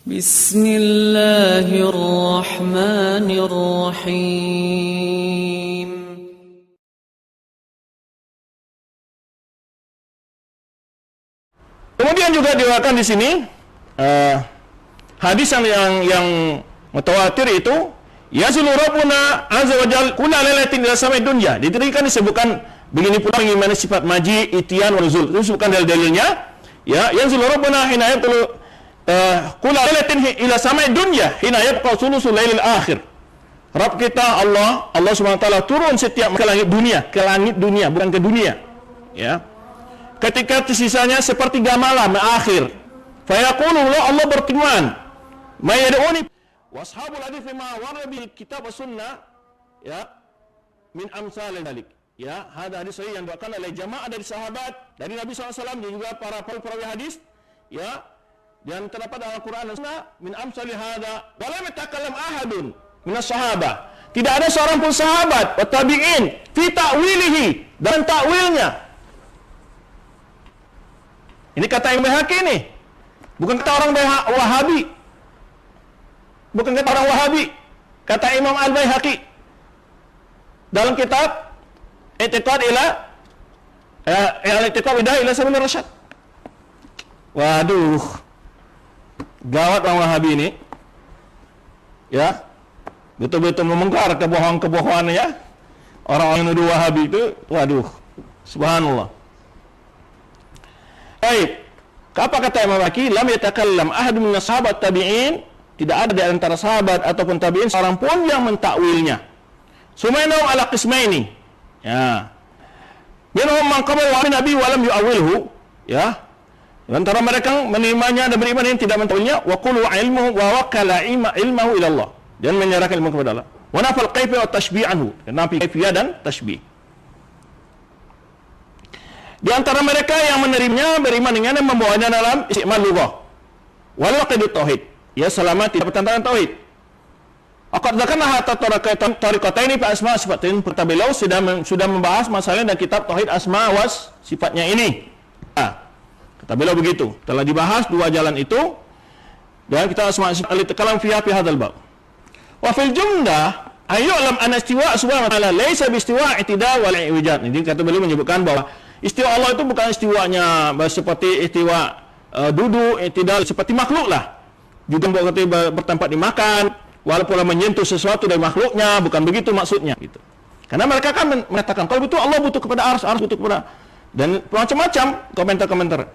Bismillahirrahmanirrahim. Kemudian juga diriwayatkan di sini hadis yang mutawatir itu yazulu rabbuna azza wa jalla kulla lailatin ila samai dunya. Diberikan disebutkan begini pula bagaimana sifat maji, itian, wa nuzul. Itu disebutkan dalil-dalilnya. Ya, yazulu rabbuna hina yabqulu kulla lailatin ila samai dunya hina yabqa sulusul lailil akhir. Rabb kita Allah Subhanahu wa taala turun setiap ke langit dunia, bukan ke dunia. Ya. Ketika tersisanya sepertiga malam akhir, fayaqulu Allah berfirman, "May yad'uni washabul hadits ma warada bil kitab was sunnah." Ya, min amsal dalik. Ya, ada hadis yang dibawakan oleh jamaah dari sahabat, dari Nabi SAW dan juga para perawi hadis. Ya, dan terdapat dalam Al-Quran dan Sunnah min amsal hada, wa lam yatakallam ahadun minas sahabah. Tidak ada seorang pun sahabat wa tabi'in fi ta'wilihi, dan takwilnya. Ini kata Imam Baihaqi nih, bukan kata orang Wahabi, bukan kata orang Wahabi, kata Imam Al-Baihaqi dalam kitab I'tiqad ila Sabil Rasyad. Waduh, gawat orang Wahabi ini, ya, betul-betul memengkar kebohongan-kebohongannya ya. Orang yang nuduh Wahabi itu, waduh, subhanallah. Baik, apa kata Imam Baihaqi? Lam yatakallam ahadun minas sahabat tabi'in, tidak ada di antara sahabat ataupun tabi'in seorang pun yang mentakwilnya. Sumainahum ala qismaini. Ya. Minhum man qabala wa nabi wa lam yu'awwilhu, ya. Antara mereka menerimanya dan beriman yang tidak mentakwilnya, wa qulu ilmuhu wa wakala ilmahu ila Allah, dan menyerahkan ilmu kepada Allah. Wa nafal kaifa wa tashbih anhu, nafi kaifiyah dan tashbih. Di antara mereka yang menerimanya beriman dengan yang membawanya dalam istimal lughah wal aqidut tauhid, ya, selama tidak bertentangan tauhid. Aqad zakarna hatta tariqataini fi asma sifatin, beliau sudah membahas masalah dan kitab tauhid asma was sifatnya ini. Nah, kata beliau begitu, telah dibahas dua jalan itu dan kita asma sifat kalam fi hadzal bab. Wa fil jumlah ayyulam an istiwa subhanahu wa ta'ala laysa bi istiwa i'tida wal i'wijad. Jadi kata beliau menyebutkan bahwa istiwa Allah itu bukan istiwanya seperti istiwa duduk, tidak seperti makhluk lah. Juga bertempat dimakan, walaupun menyentuh sesuatu dari makhluknya, bukan begitu maksudnya. Gitu. Karena mereka kan mengatakan kalau betul Allah butuh kepada ars butuh kepada, dan macam-macam komentar-komentar.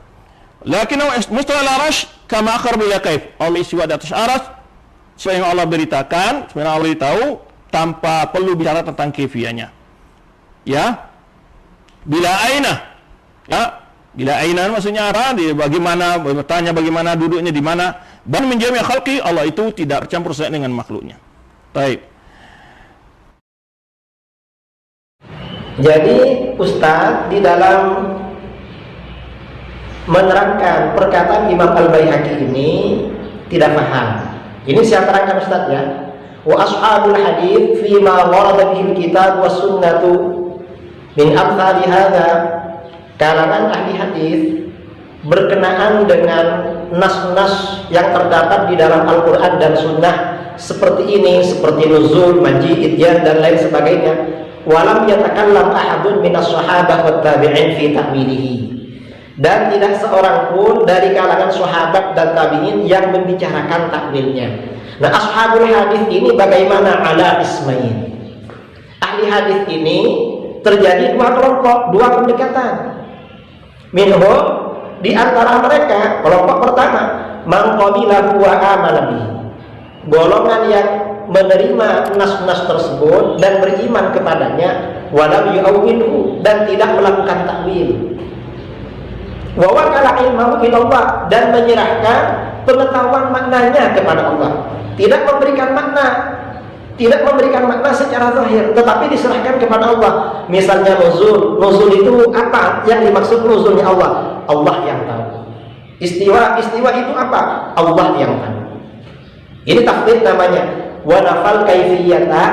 Lakinau mustawa al-arash kama akhar bila kaif. Allah istiwa di atas aras, seperti yang Allah beritakan, sebenarnya Allah beritahu tanpa perlu bicara tentang kaifiahnya. Ya. Bila aina, ya, bila aina maksudnya apa? Bagaimana bertanya bagaimana duduknya di mana? Dan menjami khalqi, Allah itu tidak bercampur tangan dengan makhluknya. Baik. Jadi Ustaz di dalam menerangkan perkataan Imam Al-Baihaqi ini tidak paham. Ini saya terangkan Ustaz ya. Wa ashabul hadits fi ma warada bihi kitab was sunnatu min amthali hadza, kalangan ahli hadis berkenaan dengan nas-nas yang terdapat di dalam Al-Quran dan Sunnah seperti ini, seperti nuzul, maji, idyan dan lain sebagainya. Walam yatakallam ahadun minas sahabah wat tabi'in fi ta'wilihi, dan tidak seorang pun dari kalangan sahabat dan tabi'in yang membicarakan takwilnya. Nah, ashabul hadis ini bagaimana? Ala ismain. Ahli hadis ini terjadi dua kelompok, dua pendekatan. Minhum, di antara mereka kelompok pertama, man qabilahu wa amana bihi, golongan yang menerima nas-nas tersebut dan beriman kepadanya, wa lam yu'awwilhu, dan tidak melakukan takwil, wa wakala ilmahu ila Allah, dan menyerahkan pengetahuan maknanya kepada Allah, tidak memberikan makna secara zahir, tetapi diserahkan kepada Allah. Misalnya nuzul itu apa? Yang dimaksud nuzulnya Allah yang tahu. Istiwa itu apa? Allah yang tahu. Ini tafsir namanya. Wa nafal kaifiyata,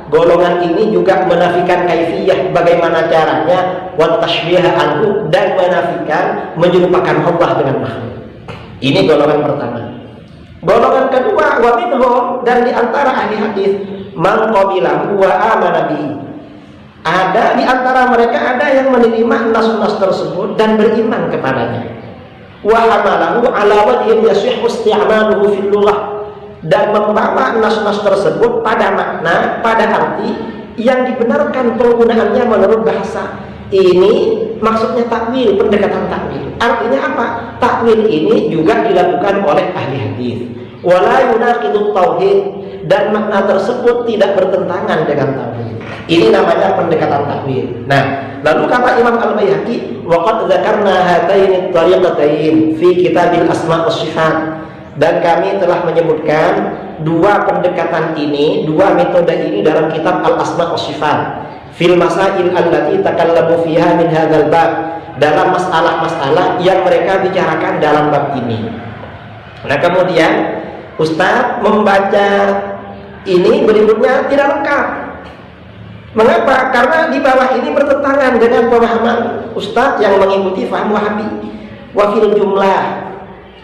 golongan ini juga menafikan kaifiyah, bagaimana caranya, wa tashbiha anhu, dan menafikan menyerupakan Allah dengan makhluk. Ini golongan pertama. Golongan wa minhum, dan di antara ahli hadis man qabilahu wa amana bihi. Ada di antara mereka ada yang menerima nas-nas tersebut dan beriman kepadanya. Wa hamalahu ala wajhin yasihhu isti'maluhu fil lughah, dan membawa nas-nas tersebut pada makna, pada arti yang dibenarkan penggunaannya menurut bahasa. Ini maksudnya takwil, pendekatan takwil. Artinya apa? Takwil ini juga dilakukan oleh ahli hadis. Wala yunaqidut tauhid, dan makna tersebut tidak bertentangan dengan tauhid. Ini namanya pendekatan takwil. Nah, lalu kata Imam Al-Baihaqi, wa qad dzakarna hataini at-tariqatain fi kitabil asma' was sifat. Dan kami telah menyebutkan dua pendekatan ini, dua metode ini dalam kitab Al-Asma' was Sifat. Fil masail allati takallamu fiha min hadzal bab, dalam masalah-masalah yang mereka bicarakan dalam bab ini. Nah, kemudian Ustaz membaca ini berikutnya tidak lengkap. Mengapa? Karena di bawah ini bertentangan dengan pemahaman Ustaz yang mengikuti faham Wahabi. Wa fil jumlah,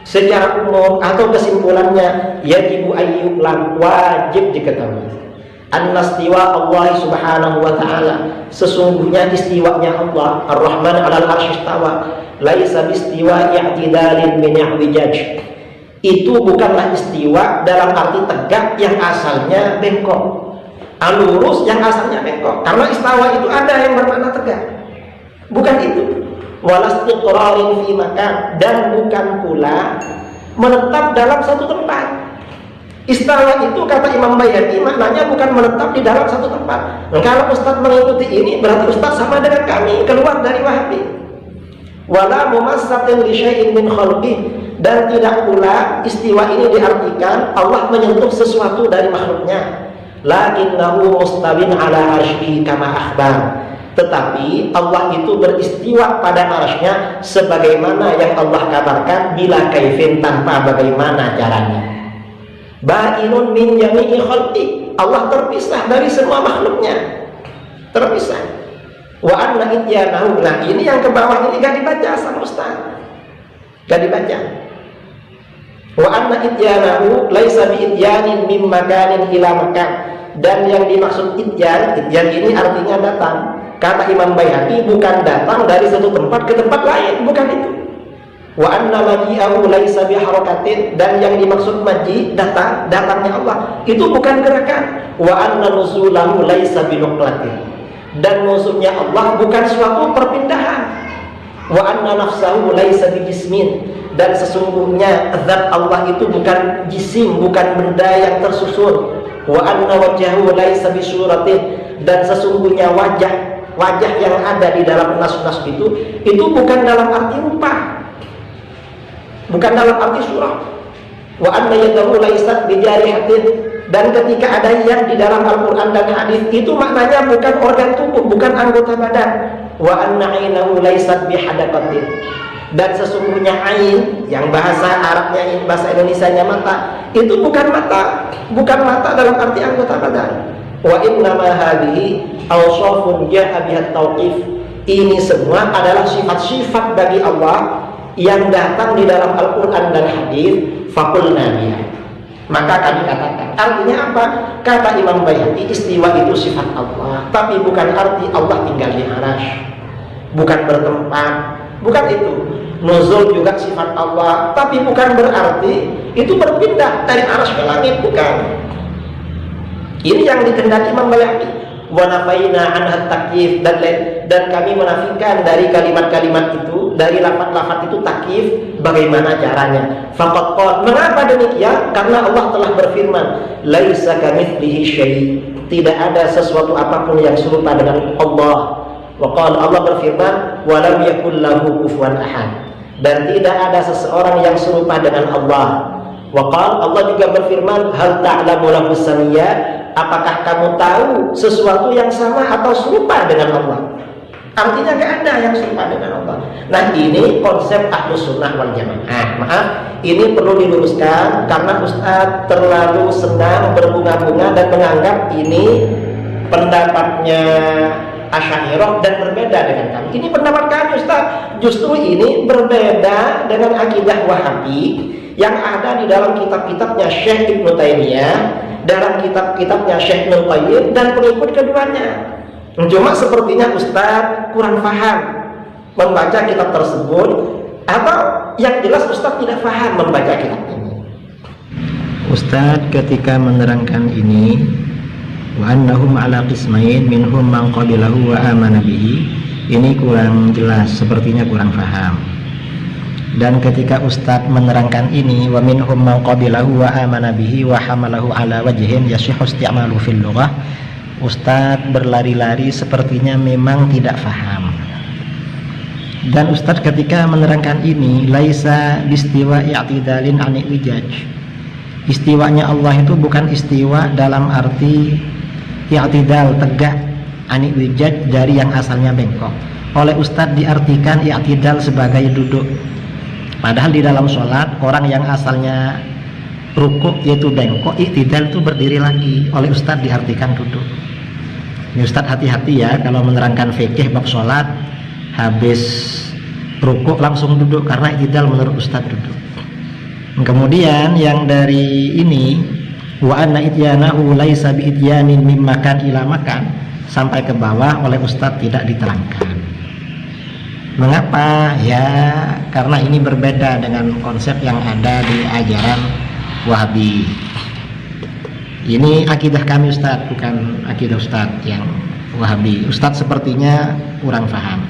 secara umum atau kesimpulannya, yajibu ayyuklam, wajib diketahui, an-nastiwa Allah subhanahu wa ta'ala, sesungguhnya istiwanya Allah ar-Rahman alal arsy istawa, laisa bistiwa i'tidalin min i'wijaj. Itu bukanlah istiwa dalam arti tegak yang asalnya bengkok, lurus yang asalnya bengkok. Karena istawa itu ada yang bermakna tegak, bukan itu. Walastiqrarin fi makan, dan bukan pula menetap dalam satu tempat. Istawa itu kata Imam Baihaqi maknanya bukan menetap di dalam satu tempat. Nah, kalau Ustaz mengikuti ini berarti Ustaz sama dengan kami, keluar dari Wahabi. Wala mumassatin li syai'in min khalqi, dan tidak pula istiwa ini diartikan Allah menyentuh sesuatu dari makhluknya. Lakinnahu mustawin ala arsyihi kama akhbar, tetapi Allah itu beristiwa pada arsy-Nya sebagaimana yang Allah kabarkan, bila kaifin, tanpa bagaimana caranya. Ba'inun min jami'i khalqi, Allah terpisah dari semua makhluknya, terpisah. Wa anna ityanahu, nah ini yang ke bawah ini gak dibaca sama Ustaz, gak dibaca. Wa anna ityanahu laisa bi ityanin min makanin ila makan, dan yang dimaksud ityan ini artinya datang. Kata Imam Baihaqi bukan datang dari satu tempat ke tempat lain, bukan itu. Wa anna maji'ahu laisa biharakatin, dan yang dimaksud maji, datangnya Allah, itu bukan gerakan. Wa anna nuzulahu laisa binuqlatin, dan nuzulnya Allah bukan suatu perpindahan. Wa anna nafsahu laisa bijismin, dan sesungguhnya zat Allah itu bukan jisim, bukan benda yang tersusun. Wa anna wajhahu laisa bisuratin, dan sesungguhnya wajah yang ada di dalam nas-nas itu bukan dalam arti rupa, bukan dalam arti surah. Wa anna yadahu laisat bijarihatin, dan ketika ada yang di dalam Al-Quran dan hadis itu maknanya bukan organ tubuh, bukan anggota badan. Wa anna ainahu laisat bihadaqatin, dan sesungguhnya ain, yang bahasa Arabnya, bahasa Indonesianya mata, itu bukan mata dalam arti anggota badan. Wa innama hadhihi awsafun ja'a biha tauqif, ini semua adalah sifat-sifat bagi Allah yang datang di dalam Al-Quran dan hadis. Faqulna biha, maka kami katakan. Artinya apa? Kata Imam Baihaqi, istiwa itu sifat Allah, tapi bukan arti Allah tinggal di arasy, bukan bertempat, bukan itu. Nuzul juga sifat Allah, tapi bukan berarti itu berpindah dari arasy ke langit, bukan. Ini yang dikehendaki Imam Baihaqi. Wa nafaina anha takyif, dan kami menafikan dari kalimat-kalimat itu, dari lafaz-lafaz itu takyif, bagaimana caranya. Faqad qala, mengapa demikian? Karena Allah telah berfirman, laisa kamitslihi syai', tidak ada sesuatu apapun yang serupa dengan Allah. Wa qala, Allah berfirman, wa lam yakul lahu kufuwan ahad, dan tidak ada seseorang yang serupa dengan Allah. Wa qala, Allah juga berfirman, hal ta'lamu lahu samiyya, apakah kamu tahu sesuatu yang sama atau serupa dengan Allah? Artinya gak ada yang serupa dengan Allah. Nah, ini konsep Ahlus Sunnah wal Jamaah. Maaf, ini perlu diluruskan karena Ustaz terlalu senang berbunga-bunga dan menganggap ini pendapatnya Asy'ariyah dan berbeda dengan kami. Ini pendapat kami, Ustaz. Justru ini berbeda dengan akidah Wahabi yang ada di dalam kitab-kitabnya Syekh Ibnu Taimiyah, dalam kitab-kitabnya Syekh Ibnu Qayyim dan pengikut keduanya. Cuma sepertinya Ustadz kurang paham membaca kitab tersebut, atau yang jelas Ustadz tidak paham membaca kitab ini. Ustadz ketika menerangkan ini, wa annahum ala qismain minhum man qabilahu wa amana bihi, ini kurang jelas, sepertinya kurang paham. Dan ketika Ustadz menerangkan ini, wa minhum man qabilahu wa amana bihi wa hamalahu ala wajhin yasihhu isti'malu fil lughah, Ustadz berlari-lari, sepertinya memang tidak paham. Dan Ustadz ketika menerangkan ini, laisa bistiwa i'tidalin ani wijaj, istiwanya Allah itu bukan istiwa dalam arti i'tidal, tegak, ani wijaj, dari yang asalnya bengkok. Oleh Ustadz diartikan i'tidal sebagai duduk, padahal di dalam sholat orang yang asalnya rukuk yaitu bengkok, i'tidal itu berdiri lagi. Oleh Ustadz diartikan duduk. Ini Ustadz hati-hati ya kalau menerangkan fikih bab sholat, habis rukuk langsung duduk, karena i'tidal menurut Ustadz duduk. Kemudian yang dari ini, wa anna ityanahu laisa bi ityanin mim makan ila makan, sampai ke bawah oleh Ustadz tidak diterangkan. Mengapa? Ya karena ini berbeda dengan konsep yang ada di ajaran Wahabi. Ini akidah kami Ustadz, bukan akidah Ustadz yang Wahabi. Ustadz sepertinya kurang paham.